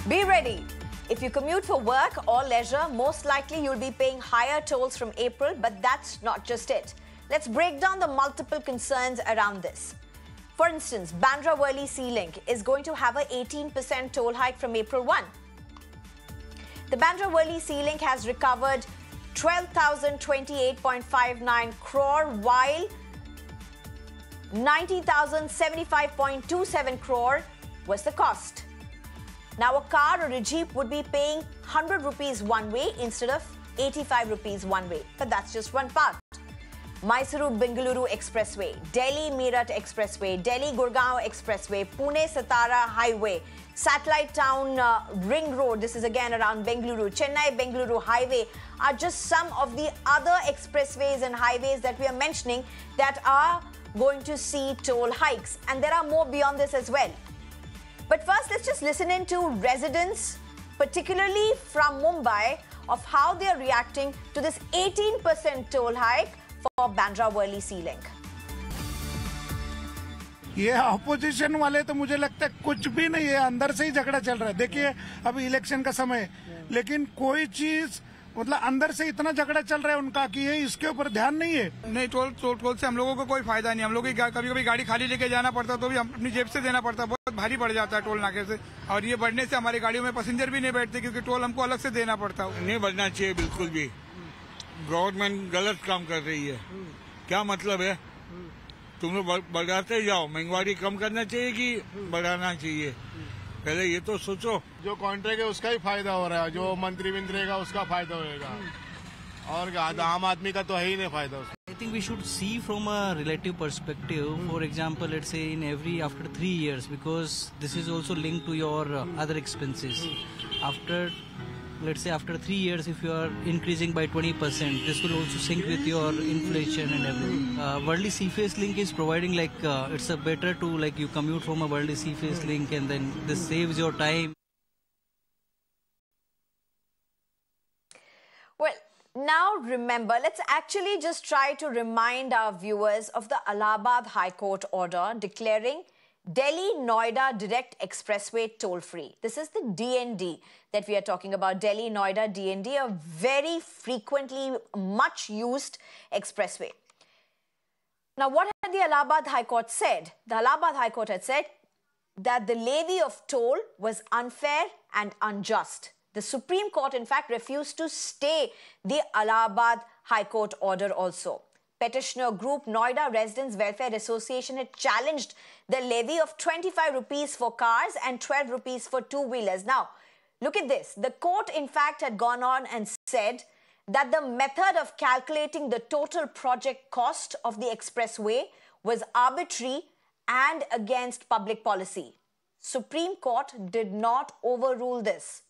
Be ready. If you commute for work or leisure, most likely you'll be paying higher tolls from April, but that's not just it. Let's break down the multiple concerns around this. For instance, Bandra-Worli Sea Link is going to have an 18% toll hike from April 1. The Bandra-Worli Sea Link has recovered 12,028.59 crore, while 90,075.27 crore was the cost. Now, a car or a jeep would be paying 100 rupees one way instead of 85 rupees one way. But that's just one part. Mysuru-Bengaluru Expressway, Delhi-Meerut Expressway, Delhi-Gurgaon Expressway, Pune-Satara Highway, Satellite Town Ring Road, this is again around Bengaluru, Chennai-Bengaluru Highway are just some of the other expressways and highways that we are mentioning that are going to see toll hikes. And there are more beyond this as well. But first, let's just listen in to residents, particularly from Mumbai, of how they are reacting to this 18% toll hike for Bandra-Worli Sea Link. ये opposition वाले तो मुझे लगता है कुछ भी नहीं है, अंदर से ही झगड़ा चल रहा है। देखिए अभी इलेक्शन का समय, लेकिन कोई चीज मतलब अंदर से इतना झगड़ा चल रहा है उनका कि ये इसके ऊपर ध्यान नहीं है। नहीं, टोल से हम लोगों को कोई फायदा नहीं। हम लोग कभी कभी गाड़ी खाली लेके जाना पड़ता तो भी हम अपनी जेब से देना पड़ता, बहुत भारी पड़ जाता है टोल नाके से। और ये बढ़ने से हमारी गाड़ियों में पैसेंजर भी नहीं बैठते क्योंकि टोल हमको अलग से देना पड़ता है। नहीं बढ़ना चाहिए बिल्कुल भी। गवर्नमेंट गलत काम कर रही है। क्या मतलब है? तुम लोग बढ़ाते जाओ, महंगाई कम करना चाहिए कि बढ़ाना चाहिए? पहले ये तो सोचो। जो कॉन्ट्रैक्ट है उसका ही फायदा हो रहा है, जो मंत्री रहेगा उसका फायदा होगा, और आम आदमी का तो है ही नहीं फायदा उसका। I think we should see from a relative perspective. For example, let's say in after 3 years, because this is also linked to your other expenses. Let's say after 3 years, if you are increasing by 20%, this will also sync with your inflation and everything. Worli Seaface Link is providing it's a better to you commute from a Worli Seaface Link, and then this saves your time. Well, now remember, let's actually just try to remind our viewers of the Allahabad High Court order declaring Delhi-Noida Direct Expressway toll-free. This is the DND that we are talking about, Delhi-Noida DND, a very frequently much used expressway. Now, what had the Allahabad High Court said? The Allahabad High Court had said that the levy of toll was unfair and unjust. The Supreme Court, in fact, refused to stay the Allahabad High Court order also. Petitioner group Noida Residents Welfare Association had challenged the levy of 25 rupees for cars and 12 rupees for two-wheelers. Now, look at this. The court, in fact, had gone on and said that the method of calculating the total project cost of the expressway was arbitrary and against public policy. Supreme Court did not overrule this.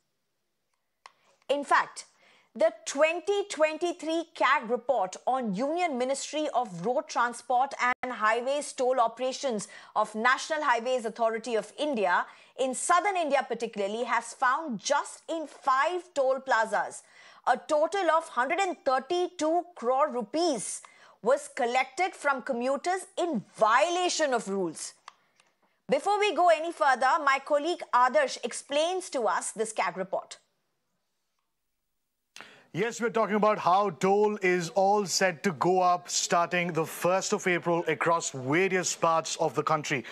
In fact, the 2023 CAG report on Union Ministry of Road Transport and Highways Toll Operations of National Highways Authority of India, in southern India particularly, has found just in 5 toll plazas, a total of 132 crore rupees was collected from commuters in violation of rules. Before we go any further, my colleague Adarsh explains to us this CAG report. Yes, we're talking about how toll is all set to go up starting the 1st of April across various parts of the country.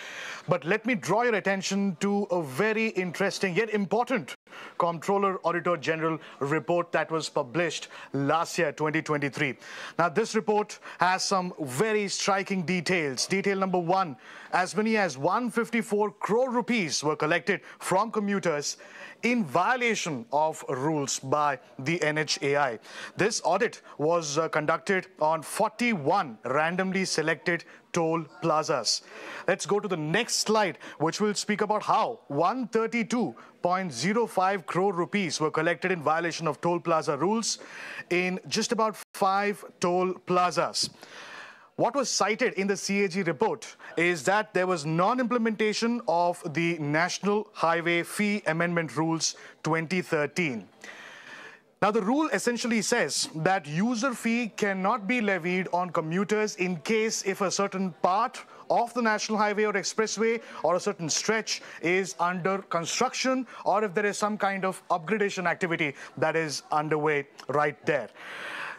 But let me draw your attention to a very interesting yet important Comptroller Auditor General report that was published last year, 2023. Now, this report has some very striking details. Detail number 1, as many as 154 crore rupees were collected from commuters in violation of rules by the NHAI. This audit was conducted on 41 randomly selected toll plazas. Let's go to the next slide, which will speak about how 132.05 crore rupees were collected in violation of toll plaza rules in just about 5 toll plazas. What was cited in the CAG report is that there was non-implementation of the National Highway Fee Amendment Rules 2013. Now, the rule essentially says that user fee cannot be levied on commuters in case if a certain part of the national highway or expressway or a certain stretch is under construction, or if there is some kind of upgradation activity that is underway right there.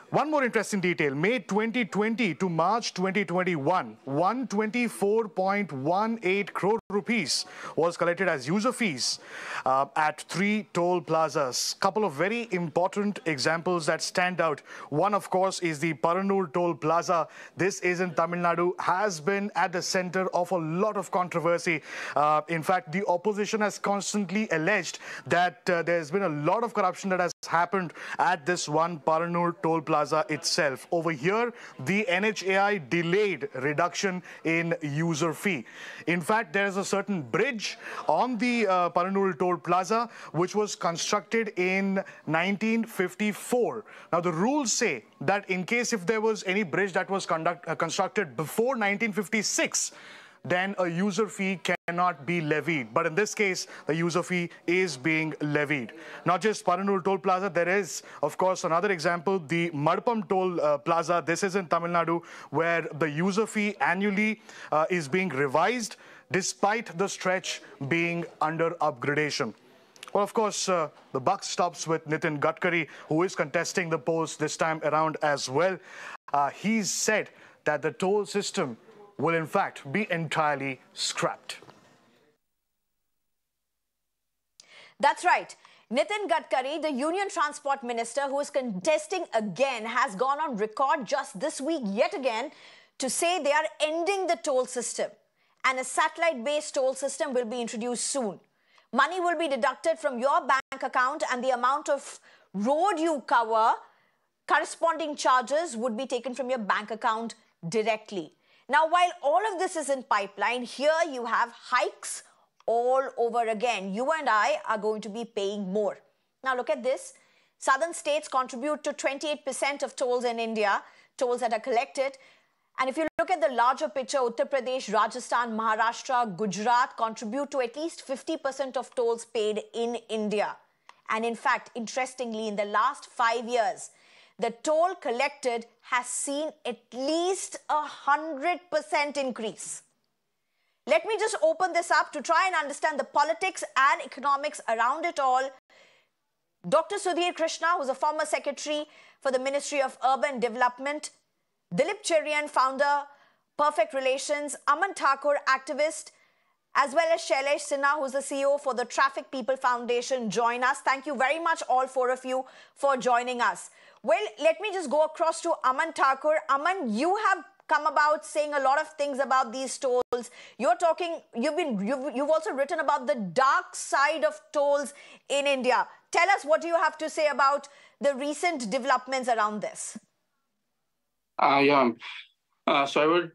One more interesting detail, May 2020 to March 2021, 124.18 crore rupees was collected as user fees at 3 toll plazas. Couple of very important examples that stand out. One, of course, is the Paranur toll plaza. This is in Tamil Nadu, has been at the center of a lot of controversy. In fact, the opposition has constantly alleged that there's been a lot of corruption that has happened at this one Paranur toll plaza itself. Over here, the NHAI delayed reduction in user fee. In fact, there is a certain bridge on the Paranur toll plaza which was constructed in 1954. Now, the rules say that in case if there was any bridge that was constructed before 1956, then a user fee cannot be levied. But in this case, the user fee is being levied. Not just Paranur toll plaza, there is, of course, another example, the Madpam toll plaza. This is in Tamil Nadu, where the user fee annually is being revised despite the stretch being under upgradation. Well, of course, the buck stops with Nitin Gadkari, who is contesting the polls this time around as well. He's said that the toll system will in fact be entirely scrapped. That's right. Nitin Gadkari, the Union Transport Minister, who is contesting again, has gone on record just this week yet again to say they are ending the toll system, and a satellite-based toll system will be introduced soon. Money will be deducted from your bank account, and the amount of road you cover, corresponding charges would be taken from your bank account directly. Now, while all of this is in pipeline, here you have hikes all over again. You and I are going to be paying more. Now, look at this. Southern states contribute to 28% of tolls in India, tolls that are collected. And if you look at the larger picture, Uttar Pradesh, Rajasthan, Maharashtra, Gujarat contribute to at least 50% of tolls paid in India. And in fact, interestingly, in the last 5 years, the toll collected has seen at least 100% increase. Let me just open this up to try and understand the politics and economics around it all. Dr. Sudhir Krishna, who's a former secretary for the Ministry of Urban Development, Dilip Cherian, founder, Perfect Relations, Aman Thakur, activist, as well as Shailesh Sinha, who's the CEO for the Traffic People Foundation, join us. Thank you very much, all four of you, for joining us. Well, let me just go across to Aman Thakur. Aman, you have come about saying a lot of things about these tolls. You're talking, you've also written about the dark side of tolls in India. Tell us, what do you have to say about the recent developments around this? So I would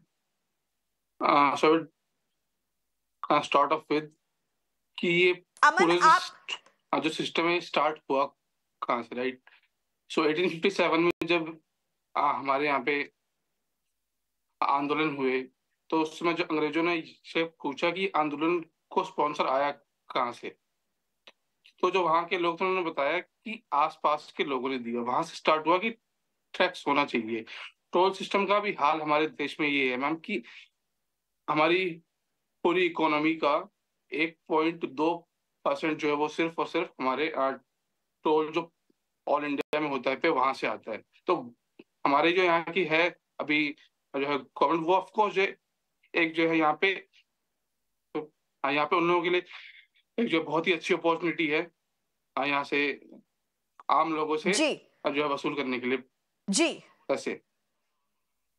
start off with कि ये Aman, जो system है start हुआ कहाँ से, right? सो 1857 में जब हमारे यहाँ पे आंदोलन हुए, तो उस समय जो अंग्रेजों ने से पूछा कि आंदोलन को स्पॉन्सर आया कहाँ से, तो जो वहाँ के लोग थे उन्होंने बताया कि आसपास के लोगों ने दिया। वहां से स्टार्ट हुआ कि टैक्स होना चाहिए। टोल सिस्टम का भी हाल हमारे देश में ये है मैम कि हमारी पूरी इकोनॉमी का 1.2% जो है वो सिर्फ और सिर्फ हमारे टोल जो ऑल इंडिया में होता है पे वहां से आता है। तो हमारे जो यहाँ की है अभी जो है गवर्नमेंट, वो ऑफकोर्स जो एक जो है यहाँ पे उन लोगों के लिए एक जो बहुत ही अच्छी अपॉर्चुनिटी है यहाँ से आम लोगों से जो है वसूल करने के लिए जी पैसे।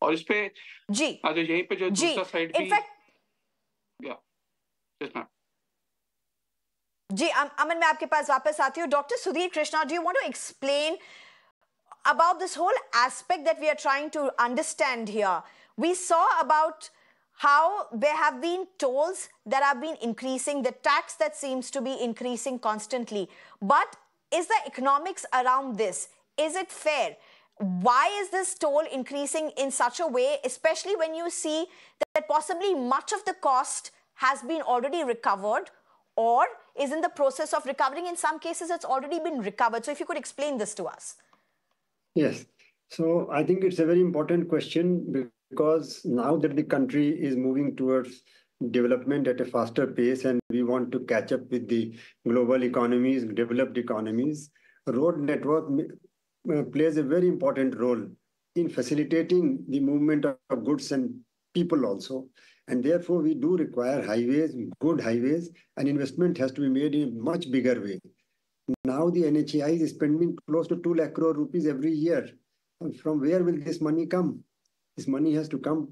और इस पे जी जो यहीं पे जो दूसरा साइड भी जी अमन, मैं आपके पास वापस आती हूँ। Doctor Sudhir Krishna, do you want to explain about this whole aspect that we are trying to understand here? We saw about how there have been tolls that have been increasing, the tax that seems to be increasing constantly. But is the economics around this, is it fair? Why is this toll increasing in such a way, especially when you see that possibly much of the cost has been already recovered or is in the process of recovering? In some cases, it's already been recovered. So if you could explain this to us. Yes. So I think it's a very important question because now that the country is moving towards development at a faster pace and we want to catch up with the global economies, developed economies, road network plays a very important role in facilitating the movement of goods and people also. And therefore, we do require highways, good highways, and investment has to be made in a much bigger way. Now the NHAI is spending close to 2 lakh crore rupees every year. And from where will this money come? This money has to come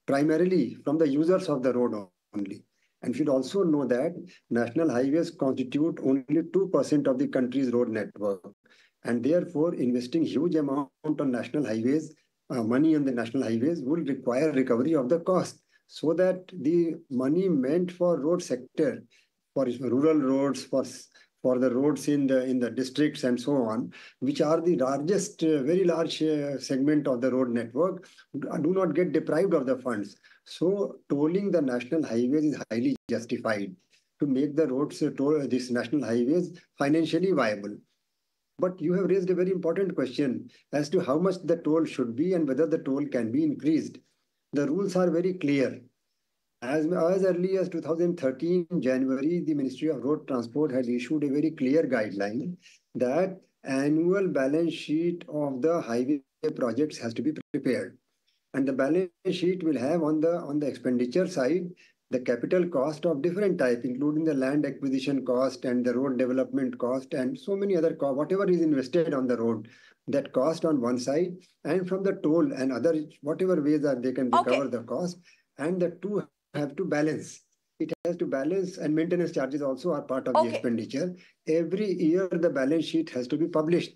primarily from the users of the road only. And you should also know that national highways constitute only 2% of the country's road network. And therefore, investing huge amount on national highways, money on the national highways will require recovery of the cost so that the money meant for road sector, for rural roads, for the roads in the districts and so on, which are the largest, very large segment of the road network, do not get deprived of the funds. So tolling the national highways is highly justified to make the roads, these national highways, financially viable. But you have raised a very important question as to how much the toll should be and whether the toll can be increased. The rules are very clear. As early as 2013, January, the Ministry of Road Transport had issued a very clear guideline that annual balance sheet of the highway projects has to be prepared. And the balance sheet will have on the expenditure side, the capital cost of different type, including the land acquisition cost and the road development cost and so many other costs, whatever is invested on the road, that cost on one side, and from the toll and other, whatever ways that they can recover the cost, and the two have to balance. It has to balance, and maintenance charges also are part of the expenditure. Every year, the balance sheet has to be published.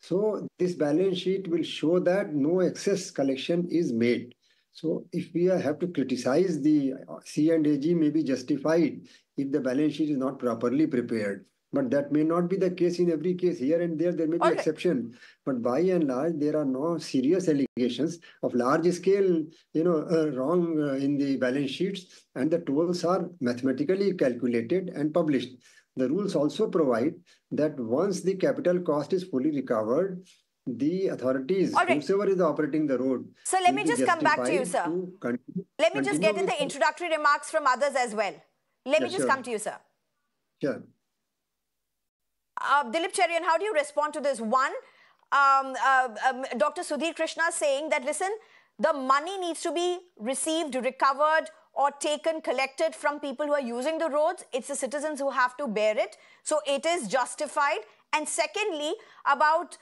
So this balance sheet will show that no excess collection is made. So if we have to criticize the C&AG may be justified if the balance sheet is not properly prepared. But that may not be the case in every case. Here and there may be exception. But by and large, there are no serious allegations of large scale, wrong in the balance sheets, and the tolls are mathematically calculated and published. The rules also provide that once the capital cost is fully recovered, the authorities, whosoever is operating the road. So let me just come back to you, sir. Let me just get in the introductory remarks from others as well. Let me just come to you, sir. Sure. Dilip Cherian, how do you respond to this? One, Dr. Sudhir Krishna saying that, listen, the money needs to be received, recovered, or taken, collected from people who are using the roads. It's the citizens who have to bear it. So it is justified. And secondly, about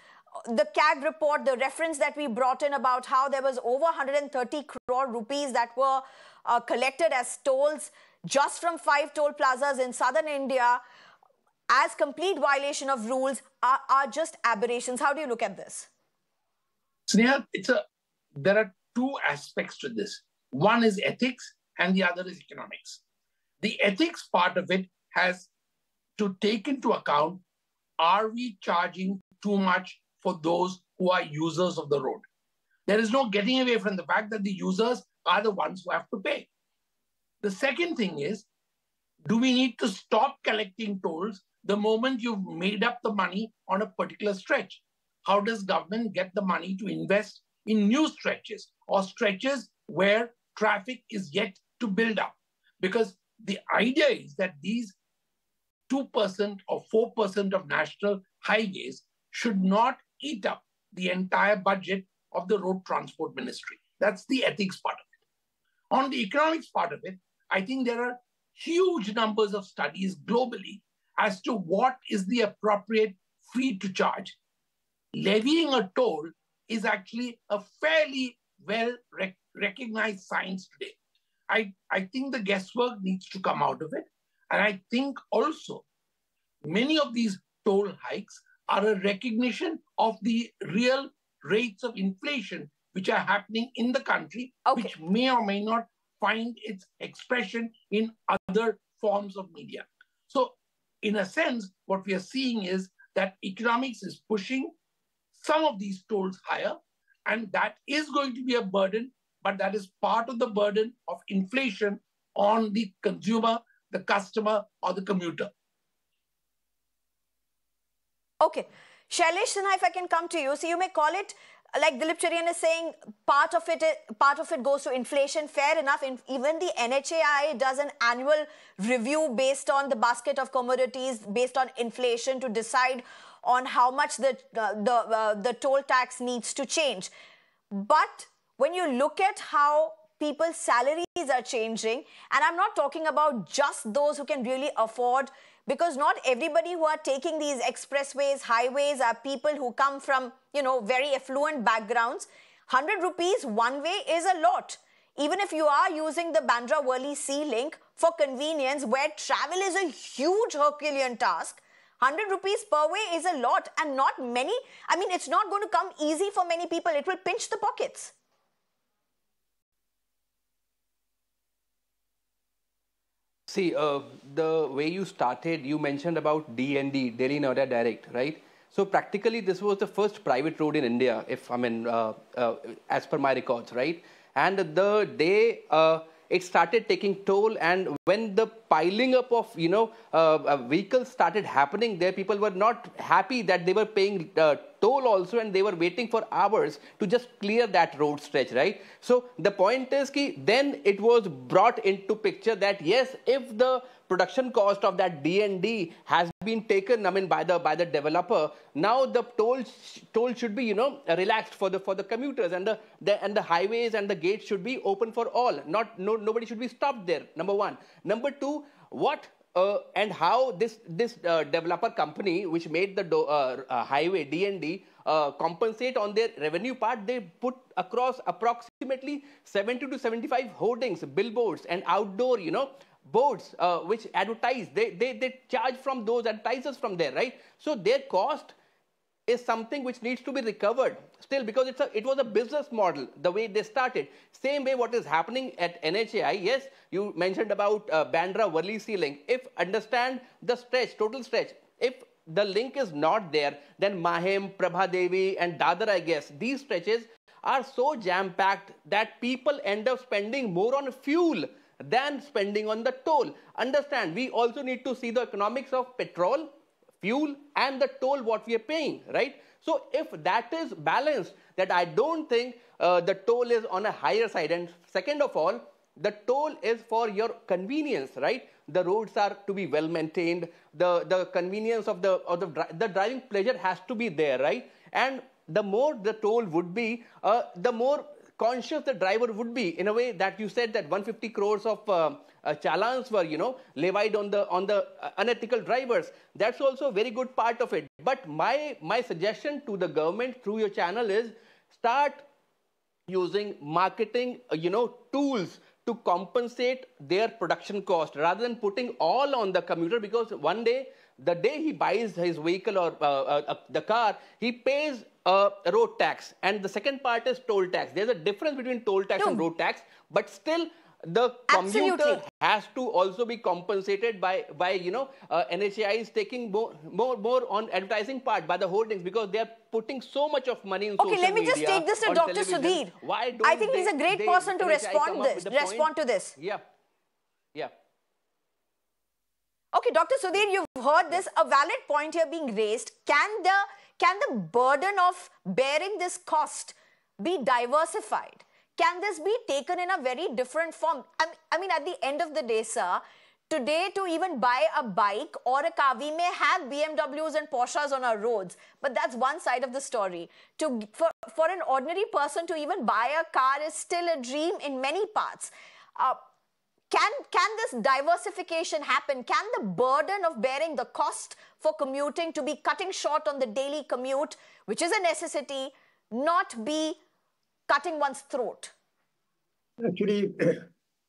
the CAG report, the reference that we brought in about how there was over 130 crore rupees that were collected as tolls just from 5 toll plazas in southern India, as complete violation of rules, are just aberrations. How do you look at this? Sneha, there are two aspects to this. One is ethics and the other is economics. The ethics part of it has to take into account, are we charging too much for those who are users of the road? There is no getting away from the fact that the users are the ones who have to pay. The second thing is, do we need to stop collecting tolls the moment you've made up the money on a particular stretch? How does government get the money to invest in new stretches or stretches where traffic is yet to build up? Because the idea is that these 2% or 4% of national highways should not eat up the entire budget of the road transport ministry. That's the ethics part of it. On the economics part of it, I think there are huge numbers of studies globally as to what is the appropriate fee to charge. Levying a toll is actually a fairly well-recognized science today. I think the guesswork needs to come out of it. And I think also many of these toll hikes are a recognition of the real rates of inflation which are happening in the country, which may or may not find its expression in other forms of media. So in a sense, what we are seeing is that economics is pushing some of these tolls higher, and that is going to be a burden, but that is part of the burden of inflation on the consumer, the customer, or the commuter. Okay. Shailesh Sinha, if I can come to you. So you may call it like Dilip Cherian is saying, part of it goes to inflation. Fair enough. Even the NHAI does an annual review based on the basket of commodities, based on inflation, to decide on how much the toll tax needs to change. But when you look at how people's salaries are changing, and I'm not talking about just those who can really afford, because not everybody who are taking these expressways, highways are people who come from, very affluent backgrounds. 100 rupees one way is a lot. Even if you are using the Bandra-Worli Sea Link for convenience, where travel is a huge Herculean task, 100 rupees per way is a lot, and not many. It's not going to come easy for many people. It will pinch the pockets. See, the way you started, you mentioned about DND, Delhi Noida Direct, right? So practically, this was the first private road in India, as per my records, right? And the day it started taking toll, and when the piling up of vehicles started happening there, people were not happy that they were paying toll also, and they were waiting for hours to just clear that road stretch, right? So the point is then it was brought into picture that yes, if the production cost of that DND has been taken, by the developer, now the toll should be relaxed for the commuters, and the highways and the gates should be open for all. Nobody should be stopped there. Number one. Number two, what and how this developer company which made the highway DND compensate on their revenue part, they put across approximately 70 to 75 hoardings, billboards, and outdoor boards which advertise. They charge from those advertisers from there, right? So their cost is something which needs to be recovered still, because it was a business model the way they started. Same way what is happening at NHAI. Yes, you mentioned about Bandra-Worli Sea Link. If understand the total stretch, if the link is not there, then Mahim, Prabhadevi and Dadar, I guess, these stretches are so jam-packed that people end up spending more on fuel than spending on the toll. Understand, we also need to see the economics of petrol, fuel and the toll what we are paying, right? So if that is balanced, that I don't think the toll is on a higher side. And second of all, the toll is for your convenience, right? The roads are to be well maintained. The convenience of the driving pleasure has to be there, right? And the more the toll would be, the more conscious the driver would be, in a way that you said that 150 crores of challans were, levied on the unethical drivers. That's also a very good part of it. But my suggestion to the government through your channel is start using marketing, tools to compensate their production cost rather than putting all on the commuter, because one day, the day he buys his vehicle or the car, he pays road tax, and the second part is toll tax. There's a difference between toll tax and road tax, but still the commuter has to also be compensated by NHAI is taking more on advertising part by the holdings, because they are putting so much of money in social media. Okay, let me just take this to Dr. Sudhir. I think he's a great person to respond to this. Yeah. Okay, Dr. Sudhir, you've heard this. A valid point here being raised. Can the burden of bearing this cost be diversified? Can this be taken in a very different form? I mean, at the end of the day, sir, today to even buy a bike or a car, we may have BMWs and Porsches on our roads, but that's one side of the story. For an ordinary person to even buy a car is still a dream in many parts. Can this diversification happen? Can the burden of bearing the cost for commuting to be cutting short on the daily commute, which is a necessity, not be cutting one's throat? Actually,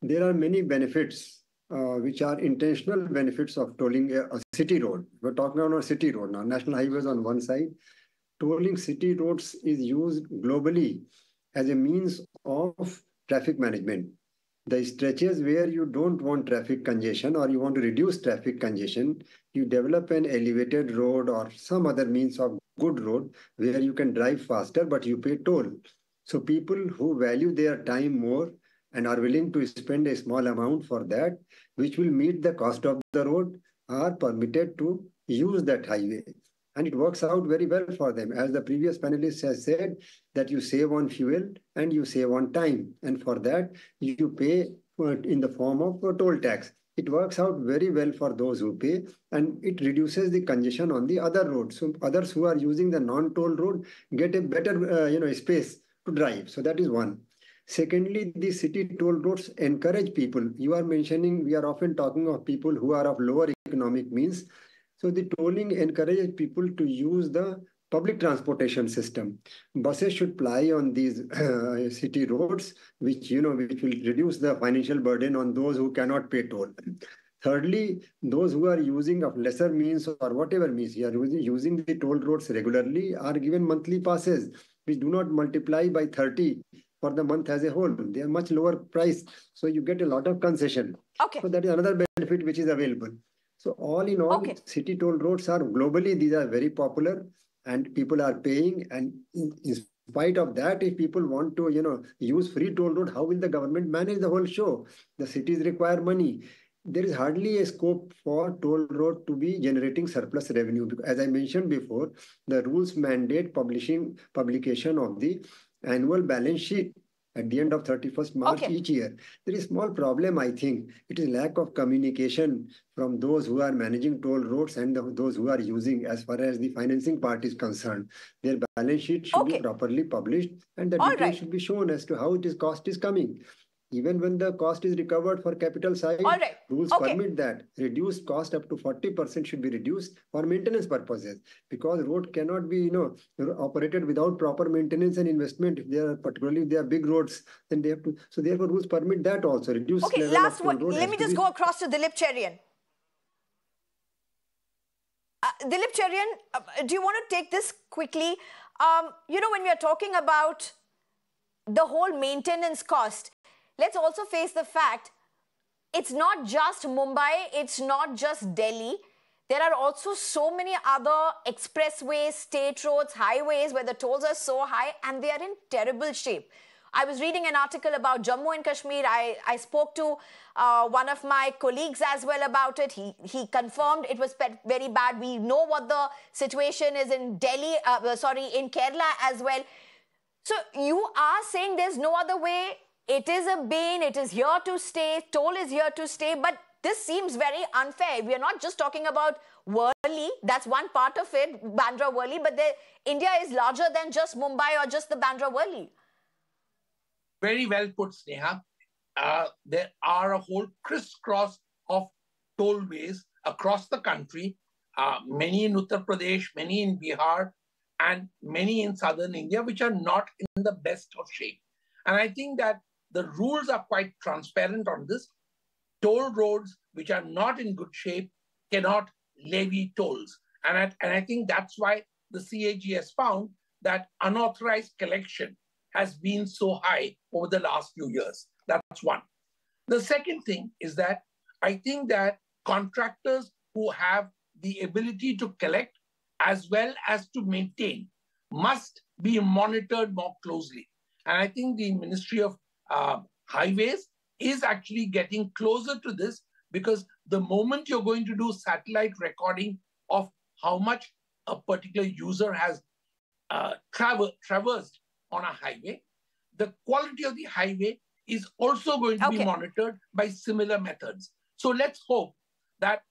there are many benefits which are intentional benefits of tolling a city road. We're talking about a city road now, national highways on one side. Tolling city roads is used globally as a means of traffic management. The stretches where you don't want traffic congestion or you want to reduce traffic congestion, you develop an elevated road or some other means of good road where you can drive faster, but you pay toll. So people who value their time more and are willing to spend a small amount for that, which will meet the cost of the road, are permitted to use that highway. And it works out very well for them. As the previous panelist has said, that you save on fuel and you save on time. And for that, you pay in the form of a toll tax. It works out very well for those who pay, and it reduces the congestion on the other roads. So others who are using the non-toll road get a better space to drive. So that is one. Secondly, the city toll roads encourage people. You are mentioning, we are often talking of people who are of lower economic means. So the tolling encourages people to use the public transportation system. Buses should ply on these city roads, which will reduce the financial burden on those who cannot pay toll. Thirdly, those who are using of lesser means or whatever means, you are using the toll roads regularly, are given monthly passes, which do not multiply by 30 for the month as a whole. They are much lower price, so you get a lot of concession. Okay. So that is another benefit which is available. So all in all, city toll roads are globally, these are very popular and people are paying. And in spite of that, if people want to, use free toll road, how will the government manage the whole show? The cities require money. There is hardly a scope for toll road to be generating surplus revenue. Because as I mentioned before, the rules mandate publication of the annual balance sheet at the end of 31st March each year. There is a small problem, I think. It is lack of communication from those who are managing toll roads and those who are using, as far as the financing part is concerned. Their balance sheet should be properly published, and the details should be shown as to how cost is coming. Even when the cost is recovered for capital side, rules permit that. Reduced cost up to 40% should be reduced for maintenance purposes, because road cannot be operated without proper maintenance and investment. Particularly if they are big roads, then they have to. So therefore, rules permit that also. Reduce. Okay, last one. Let me just go across to Dilip Cherian. Dilip Cherian, do you want to take this quickly? When we are talking about the whole maintenance cost, let's also face the fact it's not just Mumbai, it's not just Delhi. There are also so many other expressways, state roads, highways where the tolls are so high and they are in terrible shape. I was reading an article about Jammu and Kashmir. I spoke to one of my colleagues as well about it. He confirmed it was very bad. We know what the situation is in Delhi, in Kerala as well. So you are saying there's no other way. It is a bane, it is here to stay, toll is here to stay, but this seems very unfair. We are not just talking about Worli, that's one part of it, Bandra-Worli, but India is larger than just Mumbai or just the Bandra-Worli. Very well put, Sneha. There are a whole crisscross of tollways across the country, many in Uttar Pradesh, many in Bihar, and many in southern India, which are not in the best of shape. And I think that the rules are quite transparent on this. Toll roads which are not in good shape cannot levy tolls. And I think that's why the CAG has found that unauthorized collection has been so high over the last few years. That's one. The second thing is that I think that contractors who have the ability to collect as well as to maintain must be monitored more closely. And I think the Ministry of Highways is actually getting closer to this, because the moment you're going to do satellite recording of how much a particular user has traversed on a highway, the quality of the highway is also going to be monitored by similar methods. So let's hope that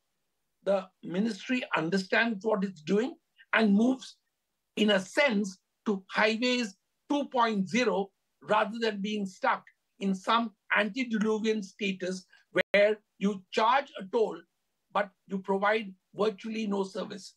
the ministry understands what it's doing and moves, in a sense, to highways 2.0 rather than being stuck in some antediluvian status where you charge a toll, but you provide virtually no service.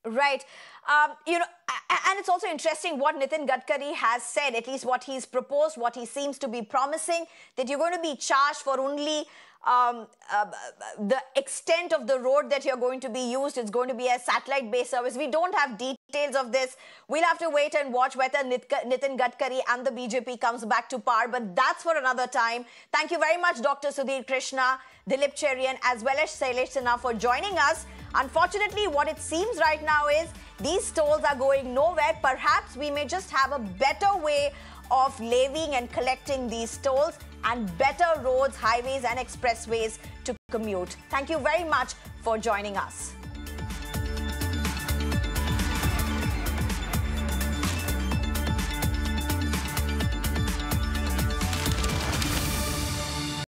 Right. And it's also interesting what Nitin Gadkari has said, at least what he's proposed, what he seems to be promising, that you're going to be charged for only the extent of the road that you're going to be used. It's going to be a satellite-based service. We don't have details of this. We'll have to wait and watch whether Nitin Gadkari and the BJP comes back to power, but that's for another time. Thank you very much, Dr. Sudhir Krishna, Dilip Cherian, as well as Shailesh Sinha for joining us. Unfortunately, what it seems right now is these tolls are going nowhere. Perhaps we may just have a better way of levying and collecting these tolls. and better roads, highways and expressways to commute. Thank you very much for joining us.